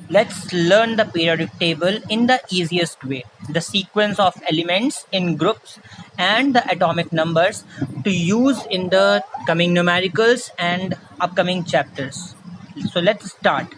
Let's learn the periodic table in the easiest way, the sequence of elements in groups and the atomic numbers to use in the coming numericals and upcoming chapters. So let's start.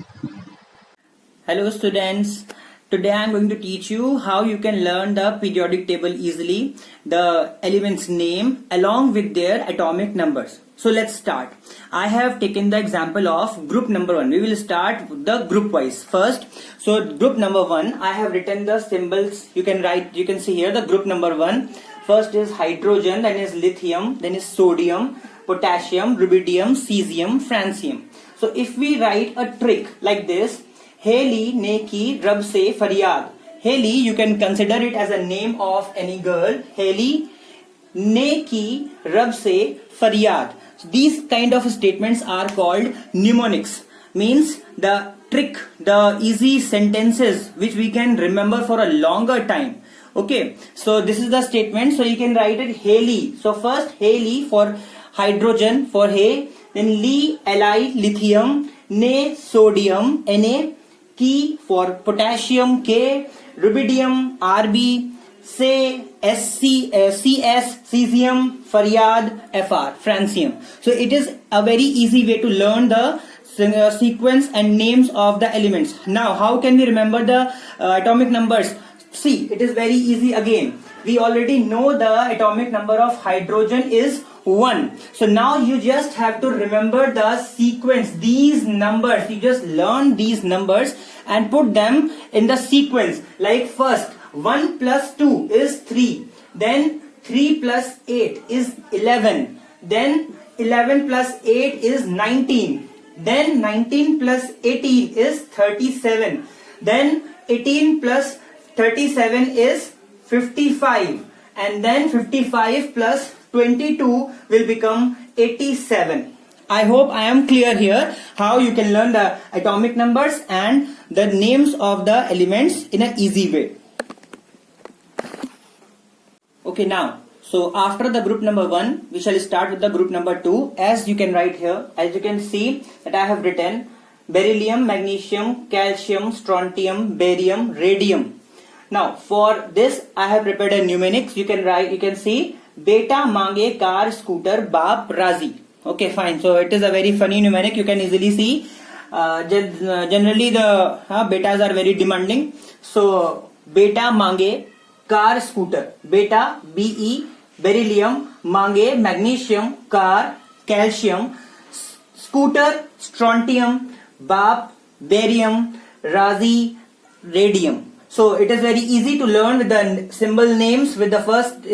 Hello students, today I am going to teach you how you can learn the periodic table easily, the elements name along with their atomic numbers. So let's start. I have taken the example of group number 1. We will start the group wise first. So group number 1, I have written the symbols. You can see here the group number 1. First is hydrogen, then is lithium, then is sodium, potassium, rubidium, cesium, francium. So if we write a trick like this, Haley ने की रब से फरियाद. Haley, you can consider it as a name of any girl. Haley ने की रब से फरियाद. So these kind of statements are called mnemonics. Means the trick, the easy sentences which we can remember for a longer time. Okay, so this is the statement. So you can write it Haley. So first Haley for hydrogen, for Hay, then Li, Li, lithium, Ne, sodium, Na, Ki for potassium, K, rubidium, Rb, Se, Sc, Cs, cesium, Faryad, Fr, francium. So it is a very easy way to learn the sequence and names of the elements. Now how can we remember the atomic numbers? See, it is very easy again. We already know the atomic number of hydrogen is 1. So now you just have to remember the sequence, these numbers. You just learn these numbers and put them in the sequence. Like first, 1 plus 2 is 3. Then 3 plus 8 is 11. Then 11 plus 8 is 19. Then 19 plus 18 is 37. Then 18 plus 37 is 55, and then 55 plus 22 will become 87. I hope I am clear here how you can learn the atomic numbers and the names of the elements in an easy way. Okay, now, so after the group number 1, we shall start with the group number 2. As you can write here, as you can see that I have written beryllium, magnesium, calcium, strontium, barium, radium. Now for this I have prepared a mnemonics. You can see beta mange car scooter baap razi. Okay, fine. So it is a very funny mnemonic. You can easily see. Generally the betas are very demanding. So beta mange car scooter. Beta Be, beryllium, mange magnesium, car, calcium, scooter, strontium, baap, barium, razi, radium. So it is very easy to learn with the symbol names with the first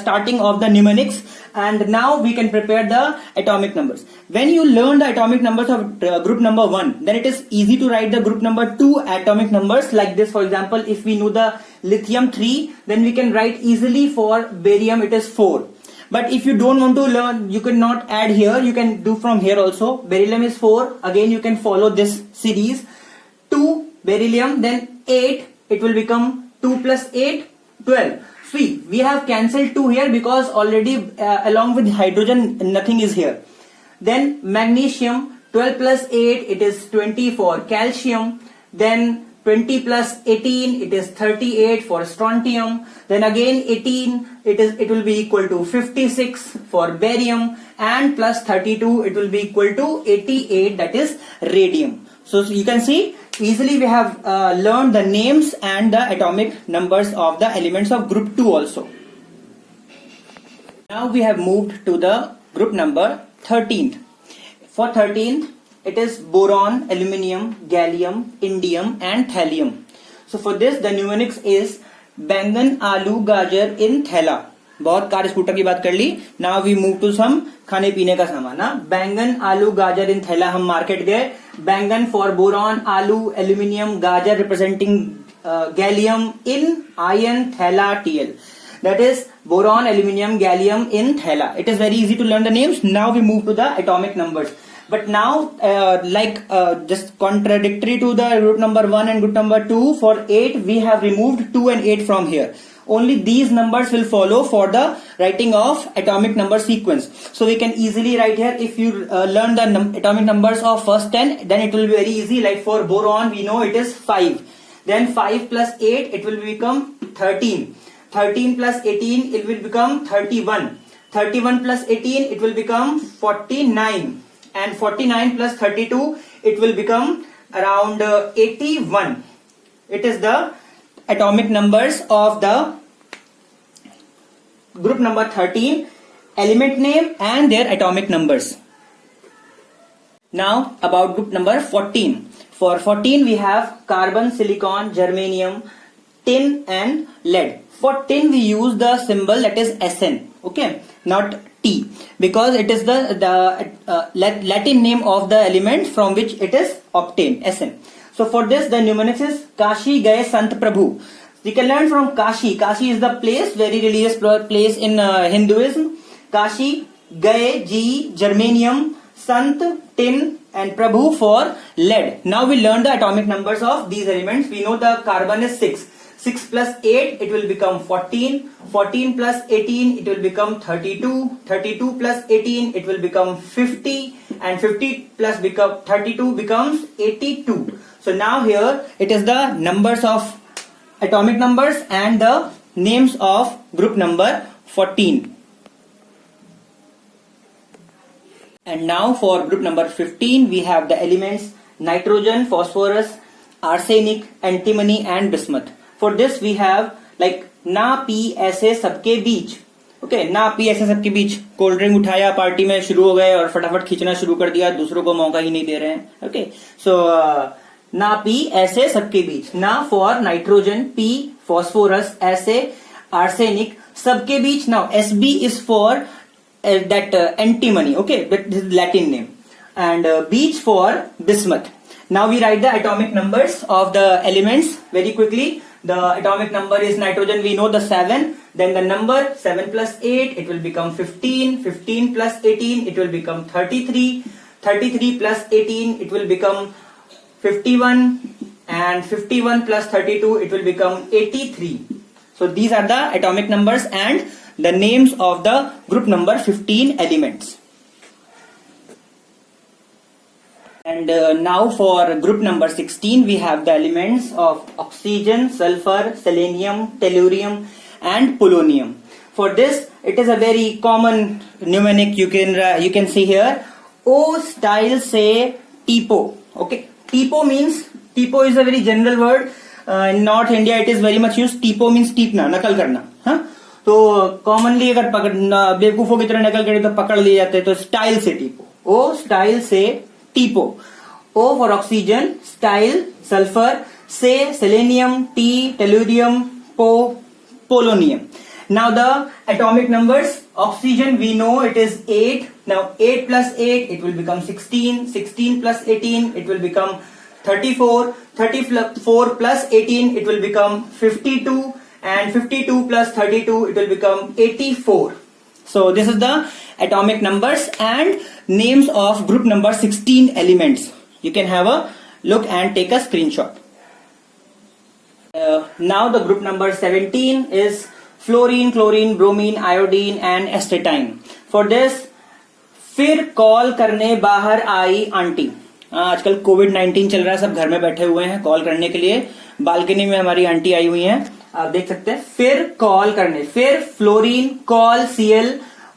starting of the mnemonics, and now we can prepare the atomic numbers. When you learn the atomic numbers of group number 1, then it is easy to write the group number 2 atomic numbers like this. For example, if we know the lithium 3, then we can write easily for barium it is 4. But if you don't want to learn, you cannot add here, you can do from here also. Beryllium is 4, again you can follow this series. 2 beryllium, then 8, it will become 2 plus 8, 12. See, we have cancelled 2 here because already along with hydrogen nothing is here. Then magnesium, 12 plus 8, it is 24. Calcium, then 20 plus 18, it is 38 for strontium. Then again 18, it will be equal to 56 for barium, and plus 32, it will be equal to 88, that is radium. So you can see easily we have learned the names and the atomic numbers of the elements of group 2 also. Now we have moved to the group number 13th. For 13th, it is boron, aluminium, gallium, indium and thallium. So for this the mnemonics is बैंगन आलू गाजर इन थैला. बहुत car scooter की बात कर ली. Now we move to some खाने पीने का सामान ना. बैंगन आलू गाजर इन थैला. हम मार्केट गए. बैंगन फॉर बोरॉन, आलू एल्यूमिनियम, गाजर रिप्रेजेंटिंग गैलियम, इन आयन, थैला Tl. That is boron, aluminium, gallium in thella. It is very easy to learn the names. Now we move to the atomic numbers. But now just contradictory to the group number 1 and group number 2, for 8 we have removed 2 and 8 from here. only these numbers will follow for the writing of atomic number sequence. So we can easily write here, if you learn the atomic numbers of first 10, then it will be very easy. Like for boron, we know it is 5. Then 5 plus 8, it will become 13. 13 plus 18, it will become 31. 31 plus 18, it will become 49. And 49 plus 32, it will become around 81. It is the atomic numbers of the group number 13, element name and their atomic numbers. Now about group number 14. For 14 we have carbon, silicon, germanium, tin and lead. For tin we use the symbol that is Sn, okay, not T, because it is the Latin name of the element from which it is obtained, Sn. So for this the mnemonics is Kashi Gaye Sant Prabhu. We can learn from Kashi. Kashi is the place, very religious place in Hinduism. Kashi, Gaye, G, germanium, Sant, tin and Prabhu for lead. Now we learn the atomic numbers of these elements. We know the carbon is 6. 6 plus 8, it will become 14. 14 plus 18, it will become 32. 32 plus 18, it will become 50. And 50 plus 32 becomes 82. So now here it is the numbers of atomic numbers and the names of group number 14. And now for group number 15, we have the elements nitrogen, phosphorus, arsenic, antimony and bismuth. For this we have like ना P ऐसे सबके बीच, okay, ना P ऐसे सबके बीच. Cold drink उठाया, party में शुरू हो गए और फटाफट खींचना शुरू कर दिया, दूसरों को मौका ही नहीं दे रहे हैं. ओके, सो ना पी ऐसे सबके बीच. ना फॉर नाइट्रोजन, पी फॉस्फोरस, ऐसे आर्सेनिक, सबके बीच. Now S B is for that antimony, okay, that is Latin name, and beach for bismuth. Now we write the atomic numbers of the elements very quickly. The atomic number is nitrogen, we know the 7, then the number 7 plus 8, it will become 15. 15 plus 18, it will become 33. 33 plus 18, it will become 51, and 51 plus 32, it will become 83. So these are the atomic numbers and the names of the group number 15 elements. And now for group number 16, we have the elements of oxygen, sulfur, selenium, tellurium and polonium. For this, it is a very common mnemonic. You can see here, O style say TPO. Okay, TPO is a very general word. In North India, it is very much used. TPO means टीपना, नकल करना. हाँ, तो commonly अगर बेवकूफों की तरह नकल करें तो पकड़ लिए जाते हैं. तो स्टाइल से टीपो, ओ स्टाइल से टीपो. O for oxygen, style sulphur, से सेलेनियम, टी टेलुरियम, पो polonium. Now the atomic numbers. Oxygen we know it is 8. नाउ 8 plus 8, it will become 16. 16 plus 18, it will become 34. 34 plus 18, it will become 52. And 52 plus 32, it will become 84. So this is the atomic numbers and names of group number 16 elements. You can have a look and take a screenshot. Now the group number 17 is fluorine, chlorine, bromine, iodine and astatine. For this, फिर call करने बाहर आई aunty. आजकल कोविड-19 चल रहा है, सब घर में बैठे हुए हैं. कॉल करने के लिए बालकनी में हमारी आंटी आई हुई हैं, आप देख सकते हैं. फिर कॉल करने, फिर फ्लोरीन, कॉल Cl,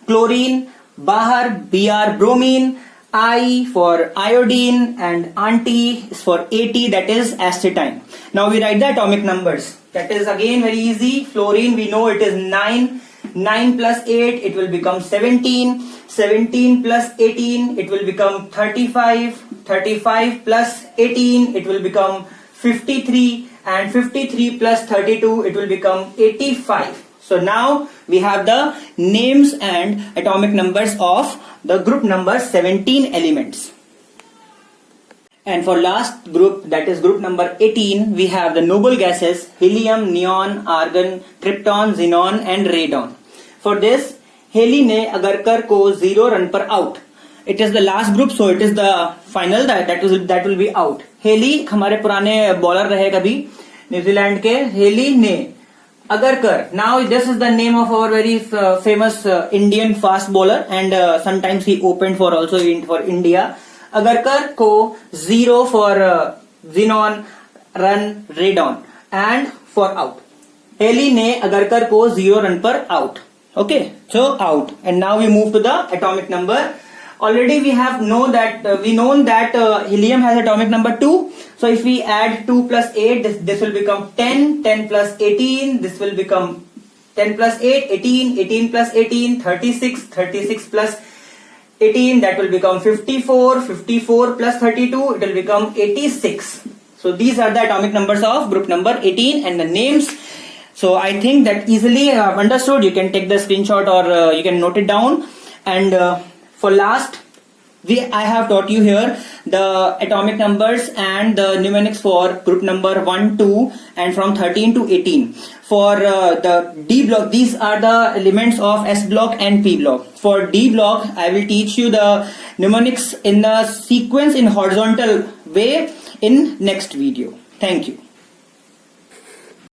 क्लोरीन, बाहर Br, bromine, I for iodine and anti is for 80, that is astatine. Now we write the atomic numbers. That is again very easy. Fluorine we know it is 9. 9 plus 8, it will become 17. 17 plus 18, it will become 35. 35 plus 18, it will become 53. And 53 plus 32, it will become 85. So now we have the names and atomic numbers of the group number 17 elements. And for last group, that is group number 18, we have the noble gases helium, neon, argon, krypton, xenon and radon. For this, Heli ने अगरकर को 0 run पर out. It is the last group, so it is the final that will be out. Healy हमारे पुराने bowler रहे कभी New Zealand के. Heli ने Agarkar. Now this is the name of our very famous Indian fast bowler, and sometimes he opened for also for India. Agarkar ko 0 for Zenon run Redon and for out. Haley ne Agarkar ko 0 run per out. Okay, so out. And now we move to the atomic number. Already we have known that helium has atomic number 2. So if we add 2 plus 8, this will become 10. 10 plus 18, this will become 10 plus 8, 18. 18 plus 18, 36. 36 plus 18, that will become 54. 54 plus 32, it will become 86. So these are the atomic numbers of group number 18 and the names. So I think that easily understood. You can take the screenshot or you can note it down. And for last, I have taught you here the atomic numbers and the mnemonics for group number 1, 2 and from 13 to 18. For the D block, these are the elements of S block and P block. For D block, I will teach you the mnemonics in the sequence in horizontal way in next video. Thank you.